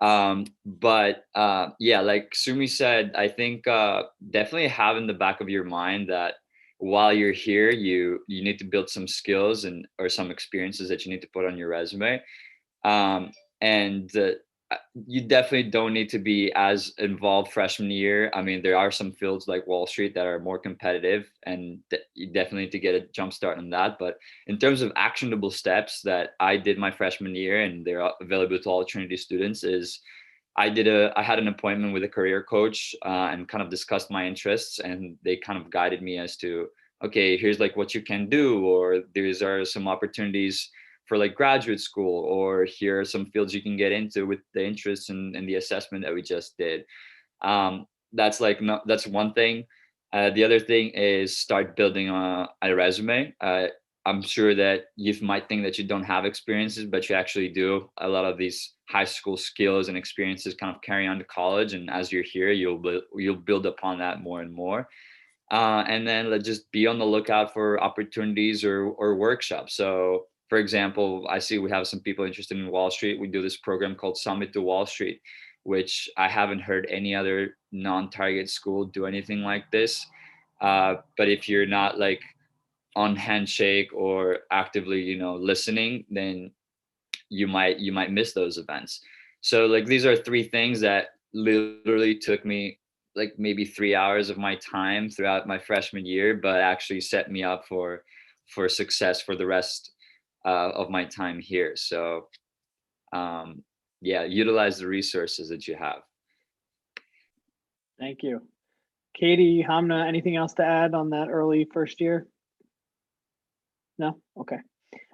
But yeah, like Sumi said, I think definitely have in the back of your mind that while you're here, you need to build some skills or some experiences that you need to put on your resume. And you definitely don't need to be as involved freshman year. I mean, there are some fields like Wall Street that are more competitive, and you definitely need to get a jump start on that. But in terms of actionable steps that I did my freshman year, and they're available to all Trinity students, is I had an appointment with a career coach and kind of discussed my interests, and they kind of guided me as to, okay, here's like what you can do, or these are some opportunities for like graduate school, or here are some fields you can get into with the interests and the assessment that we just did. That's like, no, that's one thing. The other thing is start building a resume. I'm sure that you might think that you don't have experiences, but you actually do. A lot of these high school skills and experiences kind of carry on to college, and as you're here, you'll build upon that more and more. And then let's just be on the lookout for opportunities or workshops. So, for example, I see we have some people interested in Wall Street. We do this program called Summit to Wall Street, which I haven't heard any other non-target school do anything like this. But if you're not like on Handshake or actively, listening, then you might miss those events. So like these are three things that literally took me like maybe 3 hours of my time throughout my freshman year, but actually set me up for success for the rest of my time here. So yeah, utilize the resources that you have. Thank you. Katie, Hamna, anything else to add on that early first year? No? Okay.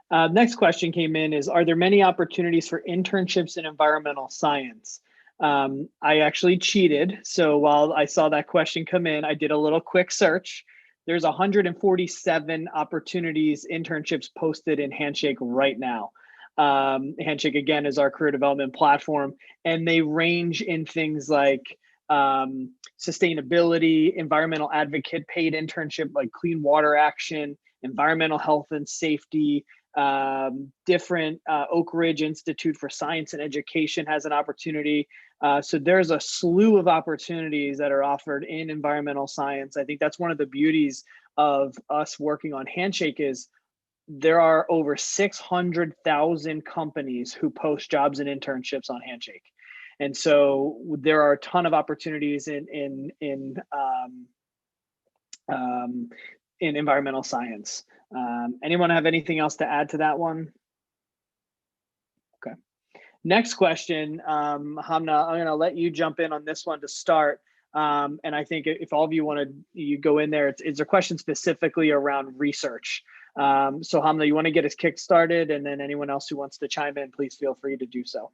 Next question came in is, are there many opportunities for internships in environmental science? I actually cheated. So while I saw that question come in, I did a little quick search. There's 147 opportunities, internships posted in Handshake right now. Handshake, again, is our career development platform, and they range in things like sustainability, environmental advocate paid internship like clean water action, environmental health and safety, different Oak Ridge Institute for Science and Education has an opportunity. So there's a slew of opportunities that are offered in environmental science. I think that's one of the beauties of us working on Handshake is there are over 600,000 companies who post jobs and internships on Handshake. And so there are a ton of opportunities in environmental science. Anyone have anything else to add to that one? Okay. Next question, Hamna, I'm gonna let you jump in on this one to start. And I think if all of you you go in there, it's a question specifically around research. So Hamna, you wanna get us kick started, and then anyone else who wants to chime in, please feel free to do so.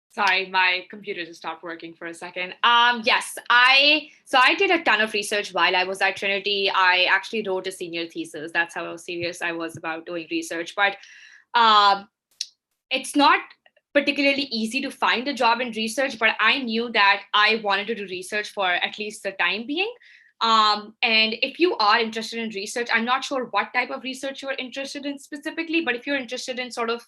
Sorry, my computer just stopped working for a second. Yes, so I did a ton of research while I was at Trinity. I actually wrote a senior thesis. That's how serious I was about doing research. But it's not particularly easy to find a job in research, but I knew that I wanted to do research for at least the time being. And if you are interested in research, I'm not sure what type of research you're interested in specifically, but if you're interested in sort of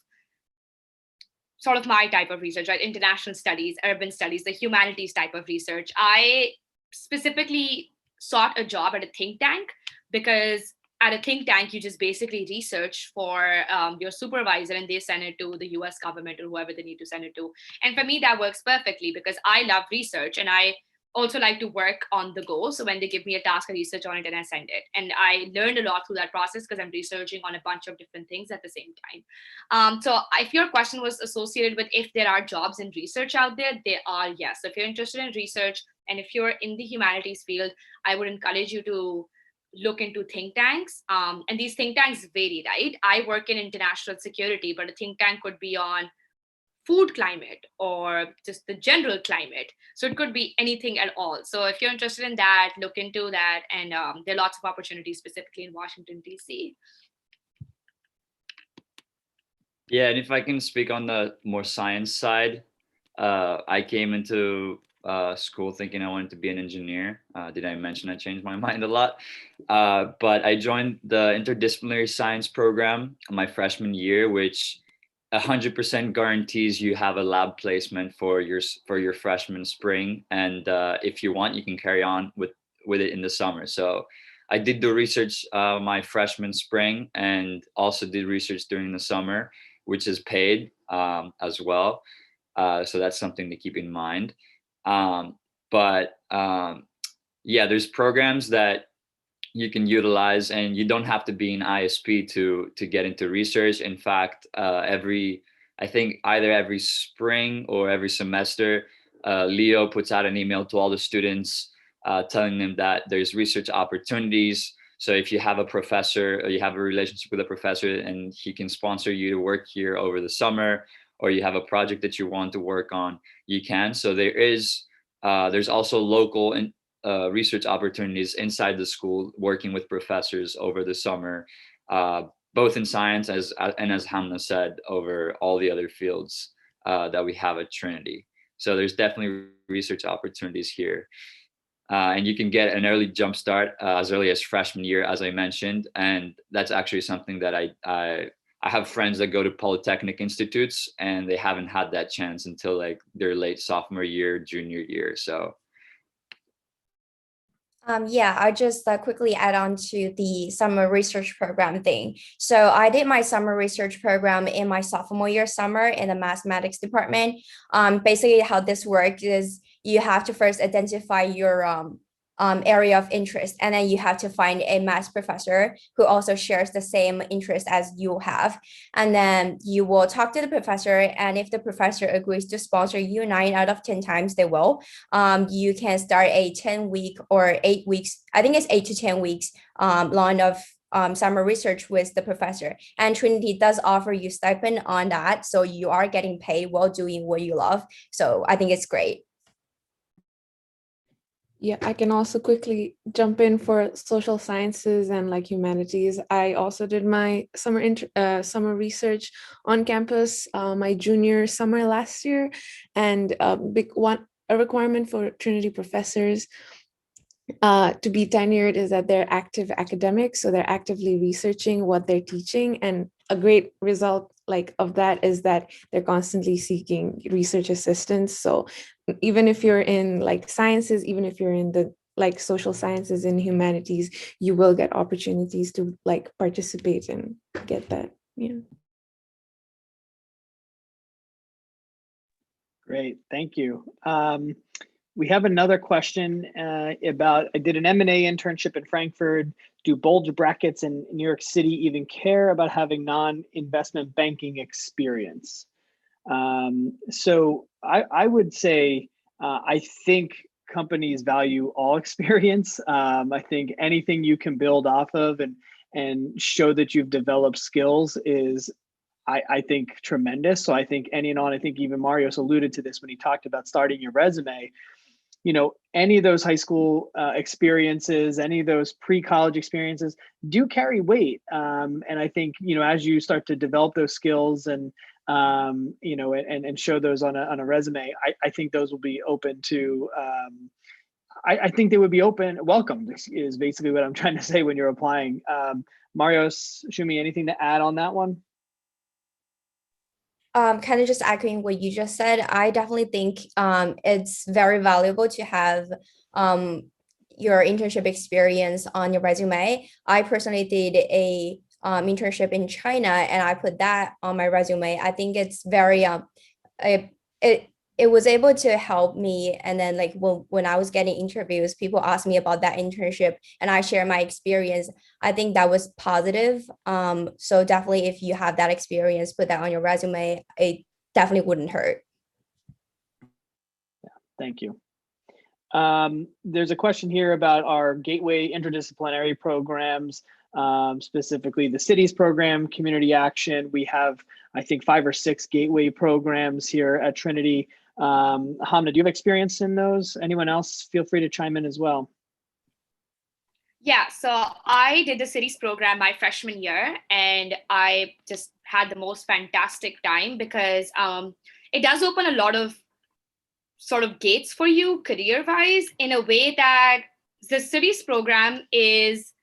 my type of research, right? International studies, urban studies, the humanities type of research. I specifically sought a job at a think tank because at a think tank, you just basically research for your supervisor and they send it to the US government or whoever they need to send it to. And for me, that works perfectly because I love research and I also like to work on the go. So when they give me a task, I research on it and I send it. And I learned a lot through that process because I'm researching on a bunch of different things at the same time. So if your question was associated with if there are jobs in research out there, there are, yes. So if you're interested in research and if you're in the humanities field, I would encourage you to look into think tanks. And these think tanks vary, right? I work in international security, but a think tank could be on food climate or just the general climate. So it could be anything at all. So if you're interested in that, look into that. And there are lots of opportunities specifically in Washington, D.C. Yeah, and if I can speak on the more science side, I came into school thinking I wanted to be an engineer. Did I mention I changed my mind a lot? But I joined the interdisciplinary science program my freshman year, which 100% guarantees you have a lab placement for your freshman spring, and if you want, you can carry on with it in the summer. So I did do research my freshman spring and also did research during the summer, which is paid as well. So that's something to keep in mind. But yeah, there's programs that you can utilize, and you don't have to be an ISP to get into research. In fact, I think either every spring or every semester, Leo puts out an email to all the students telling them that there's research opportunities. So if you have a professor or you have a relationship with a professor and he can sponsor you to work here over the summer, or you have a project that you want to work on, you can. So there's also local and research opportunities inside the school, working with professors over the summer, both in science and as Hamna said, over all the other fields that we have at Trinity. So there's definitely research opportunities here. And you can get an early jump start as early as freshman year, as I mentioned. And that's actually something that I have friends that go to polytechnic institutes and they haven't had that chance until like their late sophomore year, junior year. So Yeah, I just quickly add on to the summer research program thing. So I did my summer research program in my sophomore year summer in the mathematics department. Basically how this works is you have to first identify your area of interest, and then you have to find a math professor who also shares the same interest as you have. And then you will talk to the professor, and if the professor agrees to sponsor you 9 out of 10 times, they will. You can start a 10-week or 8 weeks, I think it's 8 to 10 weeks long of summer research with the professor. And Trinity does offer you stipend on that, so you are getting paid while doing what you love. So I think it's great. Yeah, I can also quickly jump in for social sciences and like humanities. I also did my summer research on campus my junior summer last year, and a requirement for Trinity professors to be tenured is that they're active academics, so they're actively researching what they're teaching. And a great result like of that is that they're constantly seeking research assistance. So even if you're in like sciences, even if you're in the like social sciences and humanities, you will get opportunities to like participate and get that. Yeah. Great, thank you. We have another question about, I did an M&A internship in Frankfurt. Do bulge brackets in New York City even care about having non-investment banking experience? So I would say, I think companies value all experience. I think anything you can build off of and show that you've developed skills is, I think, tremendous. So I think any and all, I think even Marios alluded to this when he talked about starting your resume. You know, any of those high school experiences, any of those pre-college experiences do carry weight. And I think, you know, as you start to develop those skills and, you know, and show those on a resume, I think those will be open to, I think they would be welcomed is basically what I'm trying to say when you're applying. Marios, Shumi, anything to add on that one? Kind of just echoing what you just said, I definitely think it's very valuable to have your internship experience on your resume. I personally did a internship in China, and I put that on my resume. I think it's very it was able to help me. And then like when I was getting interviews, people asked me about that internship and I share my experience. I think that was positive. So definitely if you have that experience, put that on your resume. It definitely wouldn't hurt. Yeah, thank you. There's a question here about our Gateway interdisciplinary programs, specifically the Cities program, Community Action. We have, I think, 5 or 6 Gateway programs here at Trinity. Hamna, do you have experience in those? Anyone else? Feel free to chime in as well. Yeah, so I did the Cities program my freshman year, and I just had the most fantastic time because it does open a lot of sort of gates for you career-wise in a way that the Cities program is,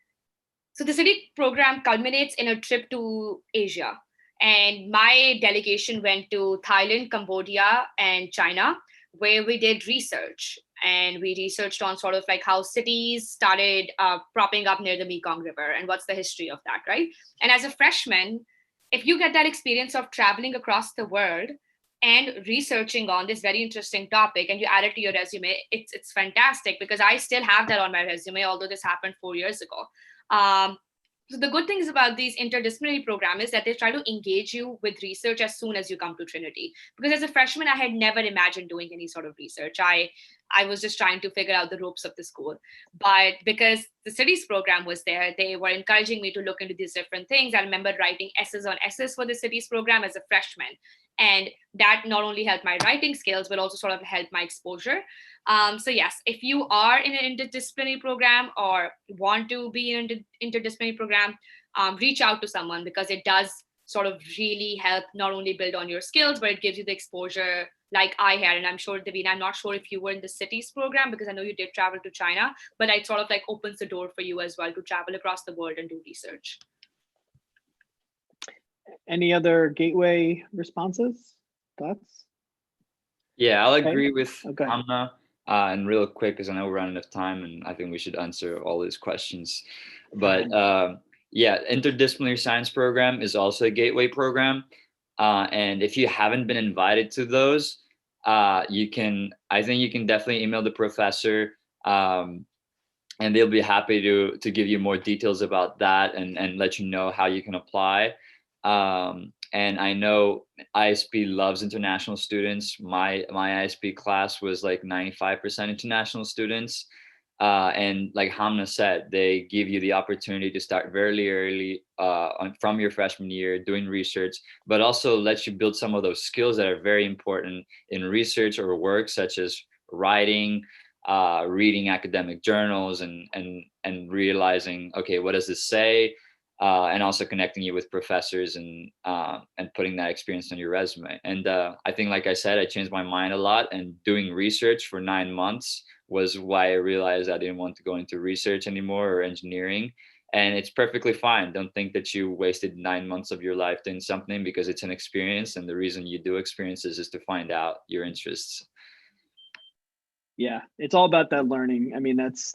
so the City program culminates in a trip to Asia. And my delegation went to Thailand, Cambodia, and China, where we did research. And we researched on sort of like how cities started propping up near the Mekong River and what's the history of that, right? And as a freshman, if you get that experience of traveling across the world and researching on this very interesting topic and you add it to your resume, it's fantastic, because I still have that on my resume, although this happened 4 years ago. So the good things about these interdisciplinary programs is that they try to engage you with research as soon as you come to Trinity. Because as a freshman, I had never imagined doing any sort of research. I was just trying to figure out the ropes of the school. But because the cities program was there, they were encouraging me to look into these different things. I remember writing essays on essays for the cities program as a freshman. And that not only helped my writing skills, but also sort of helped my exposure. So yes, if you are in an interdisciplinary program or want to be in an interdisciplinary program, reach out to someone, because it does sort of really help not only build on your skills, but it gives you the exposure like I had. And I'm sure, Davina, I'm not sure if you were in the cities program, because I know you did travel to China, but it sort of like opens the door for you as well to travel across the world and do research. Any other gateway responses, thoughts? Yeah, I'll Okay. agree with Okay. Hamna. And real quick, because I know we're running out of time, and I think we should answer all these questions. But yeah, interdisciplinary science program is also a gateway program. And if you haven't been invited to those, I think you can definitely email the professor, and they'll be happy to give you more details about that and let you know how you can apply. And I know ISP loves international students. My ISP class was like 95% international students. And like Hamna said, they give you the opportunity to start very early from your freshman year doing research, but also let you build some of those skills that are very important in research or work, such as writing, reading academic journals, and realizing, okay, what does this say? And also connecting you with professors and putting that experience on your resume. And I think, like I said, I changed my mind a lot, and doing research for 9 months was why I realized I didn't want to go into research anymore or engineering. And it's perfectly fine. Don't think that you wasted 9 months of your life doing something, because it's an experience. And the reason you do experiences is to find out your interests. Yeah, it's all about that learning. I mean, that's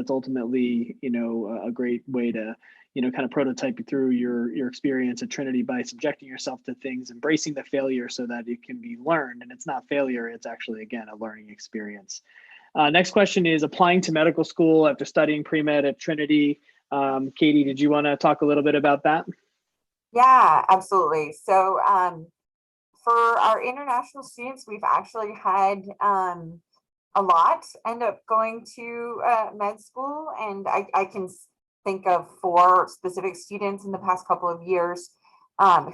ultimately, a great way to, kind of prototype through your experience at Trinity by subjecting yourself to things, embracing the failure so that it can be learned. And it's not failure, it's actually, again, a learning experience. Next question is applying to medical school after studying pre-med at Trinity. Katie, did you want to talk a little bit about that? Yeah, absolutely. So for our international students, we've actually had a lot end up going to med school, and I can think of 4 specific students in the past couple of years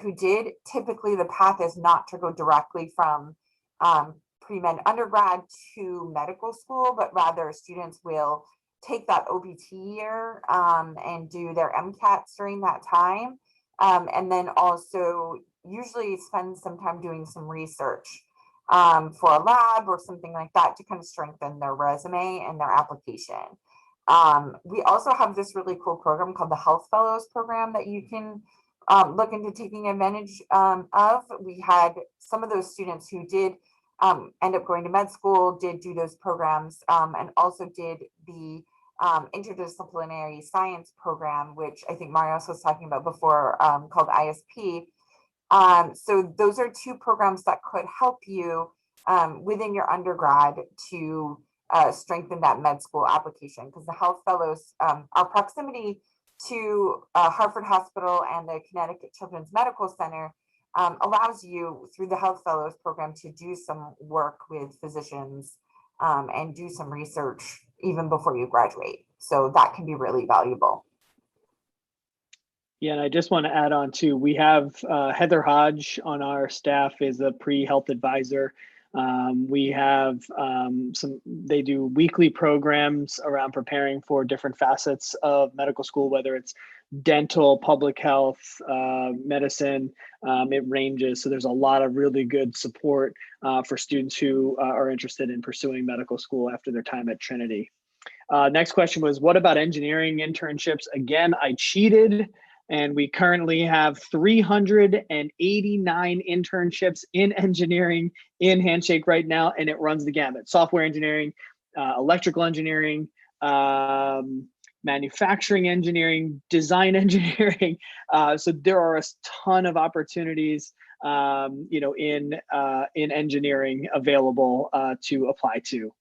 who did. Typically, the path is not to go directly from pre-med undergrad to medical school, but rather students will take that OPT year and do their MCATs during that time, and then also usually spend some time doing some research for a lab or something like that to kind of strengthen their resume and their application. We also have this really cool program called the Health Fellows program that you can look into taking advantage of. We had some of those students who did end up going to med school, did do those programs, and also did the interdisciplinary science program, which I think Marios was talking about before, called ISP. So those are 2 programs that could help you within your undergrad to strengthen that med school application, because the Health Fellows, our proximity to Hartford Hospital and the Connecticut Children's Medical Center allows you through the Health Fellows program to do some work with physicians and do some research even before you graduate. So that can be really valuable. Yeah, and I just want to add on too, we have Heather Hodge on our staff is a pre-health advisor. We have they do weekly programs around preparing for different facets of medical school, whether it's dental, public health, medicine, it ranges. So there's a lot of really good support for students who are interested in pursuing medical school after their time at Trinity. Next question was, what about engineering internships? Again, I cheated. And we currently have 389 internships in engineering in Handshake right now, and it runs the gamut. Software engineering, electrical engineering, manufacturing engineering, design engineering. So there are a ton of opportunities, in engineering available to apply to.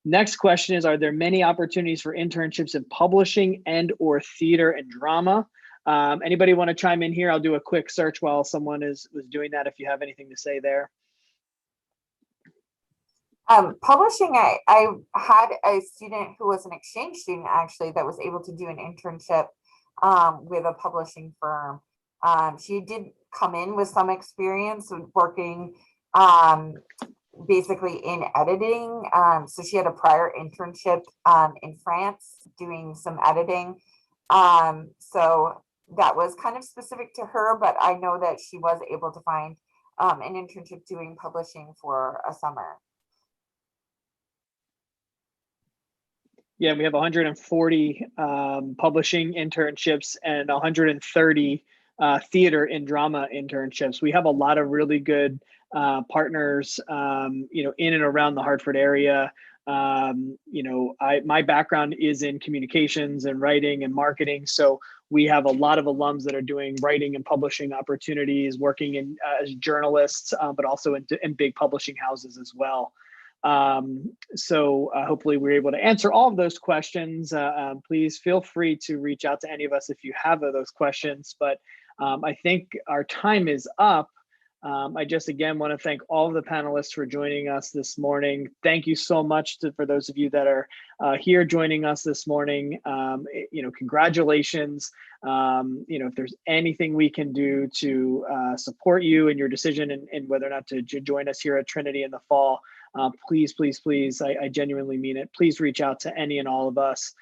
Next question is, are there many opportunities for internships in publishing and/or theater and drama? Anybody want to chime in here? I'll do a quick search while someone was doing that, if you have anything to say there. Publishing, I had a student who was an exchange student actually that was able to do an internship with a publishing firm. She did come in with some experience of working basically in editing. So she had a prior internship in France doing some editing. So that was kind of specific to her, but I know that she was able to find an internship doing publishing for a summer. Yeah, we have 140 publishing internships and 130 theater and drama internships. We have a lot of really good partners, in and around the Hartford area. My background is in communications and writing and marketing, so we have a lot of alums that are doing writing and publishing opportunities, working in as journalists, but also in big publishing houses as well. So hopefully we're able to answer all of those questions. Please feel free to reach out to any of us if you have those questions, but I think our time is up. I just again want to thank all of the panelists for joining us this morning. Thank you so much for those of you that are here joining us this morning. Congratulations. If there's anything we can do to support you in your decision and whether or not to join us here at Trinity in the fall, please, please, please, I genuinely mean it. Please reach out to any and all of us.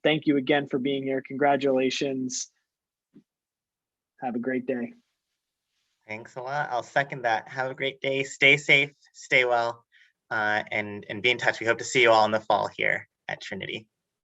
Thank you again for being here. Congratulations. Have a great day. Thanks a lot. I'll second that. Have a great day. Stay safe, stay well, and be in touch. We hope to see you all in the fall here at Trinity.